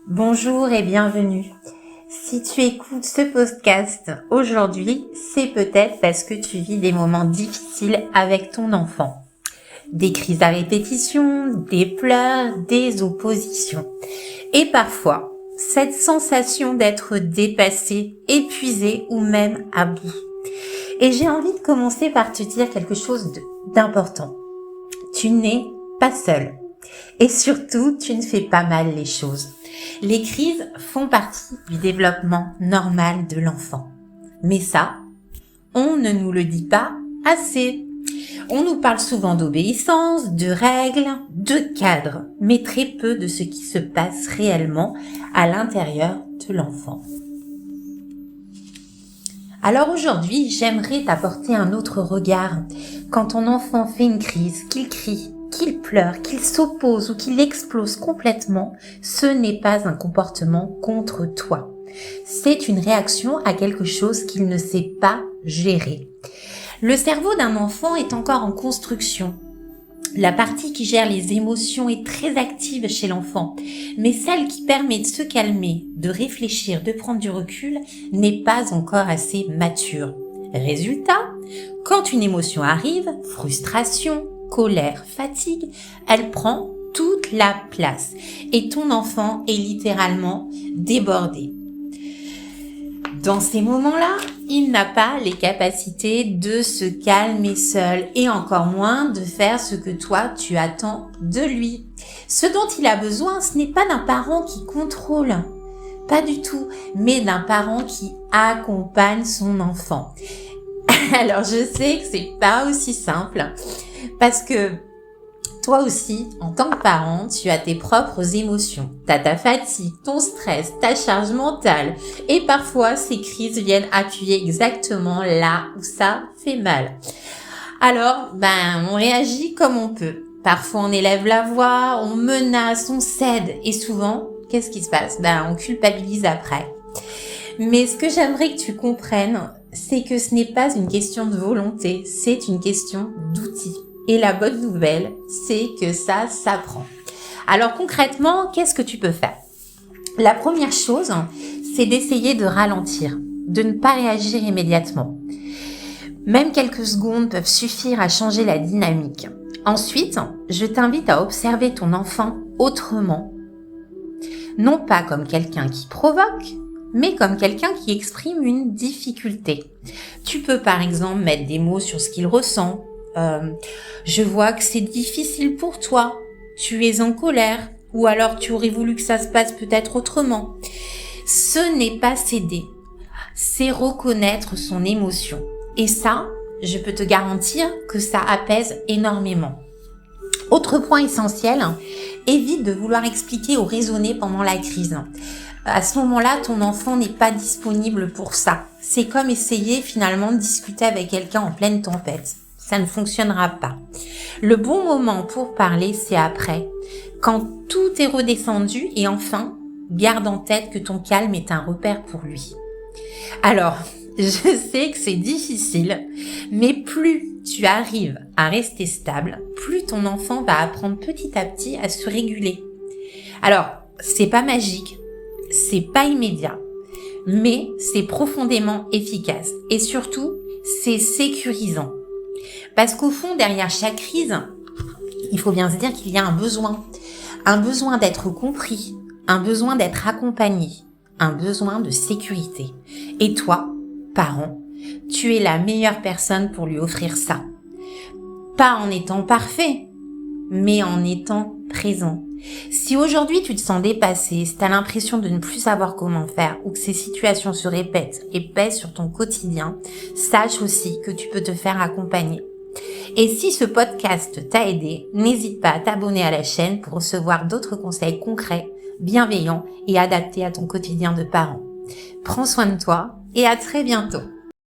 Bonjour et bienvenue. Si tu écoutes ce podcast aujourd'hui, c'est peut-être parce que tu vis des moments difficiles avec ton enfant. Des crises à répétition, des pleurs, des oppositions. Et parfois, cette sensation d'être dépassé, épuisé ou même à bout. Et j'ai envie de commencer par te dire quelque chose d'important. Tu n'es pas seul. Et surtout, tu ne fais pas mal les choses. Les crises font partie du développement normal de l'enfant. Mais ça, on ne nous le dit pas assez. On nous parle souvent d'obéissance, de règles, de cadres, mais très peu de ce qui se passe réellement à l'intérieur de l'enfant. Alors aujourd'hui, j'aimerais t'apporter un autre regard. Quand ton enfant fait une crise, qu'il crie, qu'il pleure, qu'il s'oppose ou qu'il explose complètement, ce n'est pas un comportement contre toi. C'est une réaction à quelque chose qu'il ne sait pas gérer. Le cerveau d'un enfant est encore en construction. La partie qui gère les émotions est très active chez l'enfant, mais celle qui permet de se calmer, de réfléchir, de prendre du recul n'est pas encore assez mature. Résultat, quand une émotion arrive, frustration, colère, fatigue, elle prend toute la place et ton enfant est littéralement débordé. Dans ces moments-là, il n'a pas les capacités de se calmer seul et encore moins de faire ce que toi tu attends de lui. Ce dont il a besoin, ce n'est pas d'un parent qui contrôle, pas du tout, mais d'un parent qui accompagne son enfant. Alors je sais que c'est pas aussi simple parce que toi aussi, en tant que parent, tu as tes propres émotions. Tu as ta fatigue, ton stress, ta charge mentale. Et parfois, ces crises viennent appuyer exactement là où ça fait mal. Alors, on réagit comme on peut. Parfois, on élève la voix, on menace, on cède. Et souvent, qu'est-ce qui se passe? On culpabilise après. Mais ce que j'aimerais que tu comprennes, c'est que ce n'est pas une question de volonté, c'est une question d'outils. Et la bonne nouvelle, c'est que ça s'apprend. Alors concrètement, qu'est-ce que tu peux faire? La première chose, c'est d'essayer de ralentir, de ne pas réagir immédiatement. Même quelques secondes peuvent suffire à changer la dynamique. Ensuite, je t'invite à observer ton enfant autrement. Non pas comme quelqu'un qui provoque, mais comme quelqu'un qui exprime une difficulté. Tu peux par exemple mettre des mots sur ce qu'il ressent. Je vois que c'est difficile pour toi, tu es en colère, ou alors tu aurais voulu que ça se passe peut-être autrement. Ce n'est pas céder, c'est reconnaître son émotion. Et ça, je peux te garantir que ça apaise énormément. Autre point essentiel, évite de vouloir expliquer ou raisonner pendant la crise. À ce moment-là, ton enfant n'est pas disponible pour ça. C'est comme essayer finalement de discuter avec quelqu'un en pleine tempête. Ça ne fonctionnera pas. Le bon moment pour parler, c'est après, quand tout est redescendu et enfin, garde en tête que ton calme est un repère pour lui. Alors, je sais que c'est difficile, mais plus tu arrives à rester stable, plus ton enfant va apprendre petit à petit à se réguler. Alors, c'est pas magique, c'est pas immédiat, mais c'est profondément efficace et surtout, c'est sécurisant. Parce qu'au fond, derrière chaque crise, il faut bien se dire qu'il y a un besoin d'être compris, un besoin d'être accompagné, un besoin de sécurité. Et toi, parent, tu es la meilleure personne pour lui offrir ça. Pas en étant parfait, mais en étant présent. Si aujourd'hui tu te sens dépassé, si tu as l'impression de ne plus savoir comment faire ou que ces situations se répètent et pèsent sur ton quotidien, sache aussi que tu peux te faire accompagner. Et si ce podcast t'a aidé, n'hésite pas à t'abonner à la chaîne pour recevoir d'autres conseils concrets, bienveillants et adaptés à ton quotidien de parent. Prends soin de toi et à très bientôt.